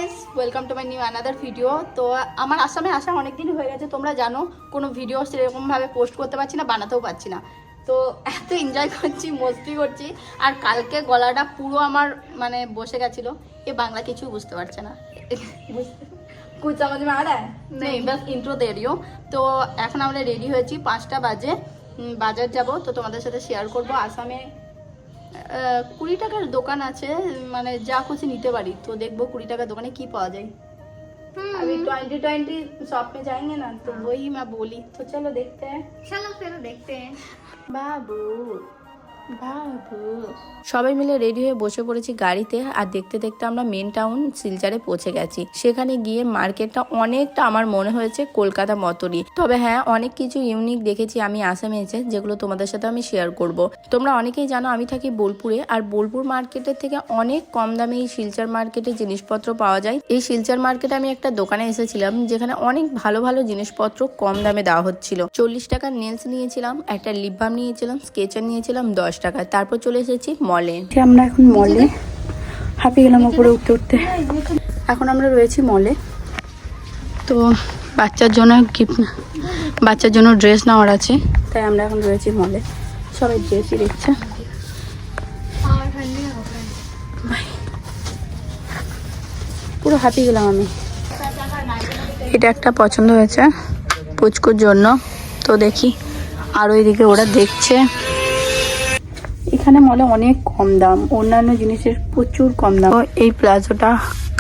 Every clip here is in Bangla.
Guys, welcome to my new another video. তো আমার আসামে আসা অনেক দিন হয়ে গেছে, তোমরা জানো। কোনো ভিডিও সেরকমভাবে পোস্ট করতে পারছি না, বানাতেও পারছি না। তো এত এনজয় করছি, মস্তি করছি। আর কালকে গলাটা পুরো আমার মানে বসে গেছিলো। এ বাংলা কিছু বুঝতে পারছে না। কুছ समझ में आ रहा है? नहीं, बस इंट्रो दे रही हूँ। তো এখন আমরা রেডি হয়েছি, 5টা বাজে বাজার যাব। তো তোমাদের সাথে শেয়ার করব। আসামে 20 টাকার দোকান আছে, মানে যা খুশি নিতে পারি। তো দেখবো 20 টাকার দোকানে কি পাওয়া যায়। अभी 2020 शॉप में जाएंगे ना, तो वही मैं बोली। तो चलो देखते हैं। चलो फिर देखते हैं। बाबू বাবু সবাই মিলে রেডি হয়ে বসে পড়েছি গাড়িতে। আর দেখতে দেখতে আমরা মেন টাউন শিলচরে পৌঁছে গেছি। সেখানে গিয়ে মার্কেটটা অনেকটা আমার মনে হয়েছে কলকাতা মতনই। তবে হ্যাঁ, অনেক কিছু ইউনিক দেখেছি আমি আসামে এসে, যেগুলো তোমাদের সাথে আমি শেয়ার করব। তোমরা অনেকেই জানো আমি থাকি বোলপুরে, আর বোলপুর মার্কেটের থেকে অনেক কম দামে এই শিলচর মার্কেটে জিনিসপত্র পাওয়া যায়। এই শিলচর মার্কেটে আমি একটা দোকানে এসেছিলাম, যেখানে অনেক ভালো ভালো জিনিসপত্র কম দামে দেওয়া হচ্ছিল। 40 টাকার নেলস নিয়েছিলাম, একটা লিপ বাম নিয়েছিলাম, স্কেচার নিয়েছিলাম 10 টাকা। তারপর চলে এসেছি মলে। আমরা এখন মলে হাঁপিয়ে গেলাম উপরে উঠতে উঠতে। এখন আমরা রয়েছি মলে। তো বাচ্চার জন্য গিফট, বাচ্চার জন্য ড্রেস নেওয়ার আছে, তাই আমরা এখন রয়েছি মলে। সবাই ড্রেসই দেখছে। পুরো হাঁপিয়ে গেলাম আমি। এটা একটা পছন্দ হয়েছে পুচকুর জন্য, তো দেখি। আর ওইদিকে ওরা দেখছে। এখানে মলে অনেক কম দাম, অন্যান্য জিনিসের প্রচুর কম দাম। এই প্লাজোটা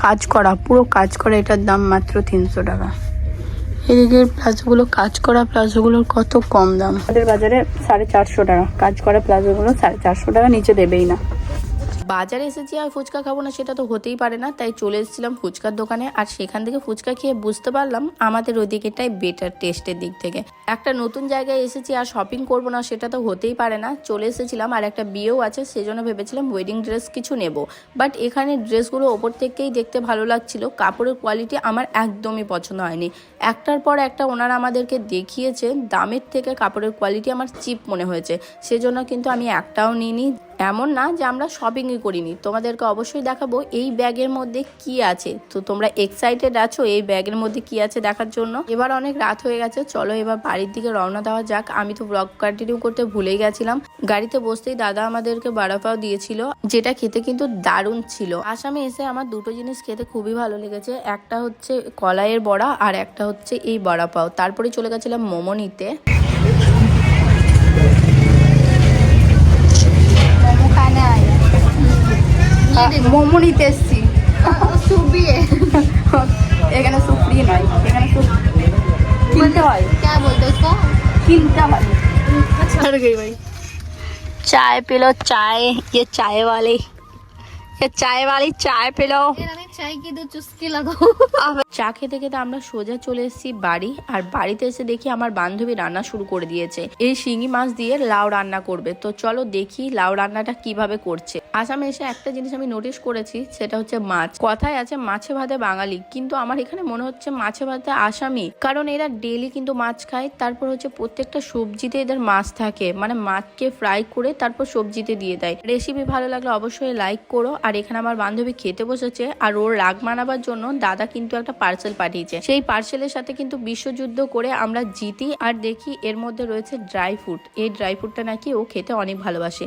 কাজ করা, পুরো কাজ করা, এটার দাম মাত্র 300 টাকা। এদিকে প্লাজোগুলো কাজ করা, প্লাজোগুলোর কত কম দাম। আমাদের বাজারে 450 টাকা কাজ করা প্লাজোগুলো, 450 টাকা নিচে দেবেই না। বাজারে এসেছি আর ফুচকা খাবো না সেটা তো হতেই পারে না, তাই চলে এসেছিলাম ফুচকার দোকানে। আর সেখান থেকে ফুচকা খেয়ে বুঝতে পারলাম আমাদের ওদিকেটাই বেটার টেস্টের দিক থেকে। একটা নতুন জায়গায় এসেছি আর শপিং করবো না সেটা তো হতেই পারে না। চলে এসেছিলাম, আর একটা বিয়েও আছে, সেজন্য ভেবেছিলাম ওয়েডিং ড্রেস কিছু নেব। বাট এখানে ড্রেসগুলো ওপর থেকেই দেখতে ভালো লাগছিল, কাপড়ের কোয়ালিটি আমার একদমই পছন্দ হয়নি। একটার পর একটা ওনারা আমাদেরকে দেখিয়েছে, দামের থেকে কাপড়ের কোয়ালিটি আমার চিপ মনে হয়েছে, সেজন্য কিন্তু আমি একটাও নিইনি। এমন না যে আমরা শপিংই করিনি, তোমাদেরকে অবশ্যই দেখাবো এই ব্যাগের মধ্যে কি আছে। তো তোমরা এক্সাইটেড আছো এই ব্যাগের মধ্যে কি আছে দেখার জন্য? এবার অনেক রাত হয়ে গেছে, চলো এবার বাড়ির দিকে রওনা দেওয়া যাক। আমি তো ব্লগ কন্টিনিউ করতে ভুলেই গেছিলাম। গাড়িতে বসতেই দাদা আমাদেরকে বড়া পাও দিয়েছিল, যেটা খেতে কিন্তু দারুণ ছিল। আসামে এসে আমার দুটো জিনিস খেতে খুবই ভালো লেগেছে, একটা হচ্ছে কলাইয়ের বড়া আর একটা হচ্ছে এই বড়া পাও। তারপরে চলে গেছিলাম মোমো নিতে। মোমো নিতে এসছি। এখানে সুপ্রি নয়, এখানে কিনতে হয়। क्या बोलते उसको? किनता वाली चढ़ गई भाई। चाय पी लो, चाय। ये चाय वाली, ये चाय वाली चाय पी लो। चाय की 2 चुस्की लगाओ। চা খেতে খেতে আমরা সোজা চলে এসেছি বাড়ি। আর বাড়িতে এসে দেখি আমার বান্ধবী রান্না শুরু করে দিয়েছে। এই শিঙি মাছ দিয়ে লাউ রান্না করবে। তো চলো দেখি লাউ রান্নাটা কিভাবে করছে। আসামে এসে একটা জিনিস আমি নোটিস করেছি, সেটা হচ্ছে মাছ। কথায় আছে মাছে ভাতে বাঙালি, কিন্তু আমার এখানে মনে হচ্ছে মাছে ভাতে আসামি, কারণ এরা ডেলি কিন্তু মাছ খায়। তারপর হচ্ছে প্রত্যেকটা সবজিতে এদের মাছ থাকে, মানে মাছকে ফ্রাই করে তারপর সবজিতে দিয়ে দেয়। রেসিপি ভালো লাগলে অবশ্যই লাইক করো। আর এখানে আমার বান্ধবী খেতে বসেছে, আর ওর রাগ মানাবার জন্য দাদা কিন্তু একটা পার্সেল পাঠিয়েছে। সেই পার্সেলের সাথে কিন্তু বিশ্বযুদ্ধ করে আমরা জিতি। আর দেখি এর মধ্যে রয়েছে ড্রাই ফ্রুট। এই ড্রাই ফ্রুটটা নাকি ও খেতে অনেক ভালোবাসে।